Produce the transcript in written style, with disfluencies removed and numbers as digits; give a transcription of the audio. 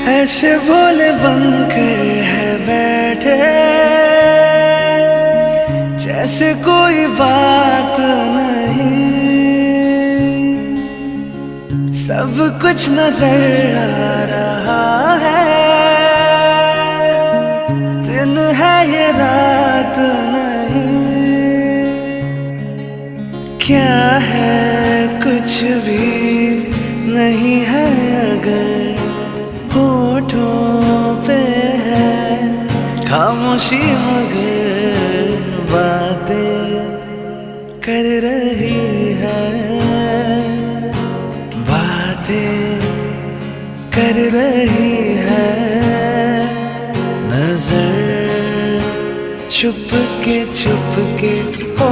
ऐसे भोले बनकर है बैठे जैसे कोई बात नहीं। सब कुछ नजर आ रहा है, दिन है ये रात नहीं। क्या है कुछ भी नहीं है अगर होठों पे है खामोशी, मगर बातें कर रही है, बातें कर रही है। नजर छुप के हो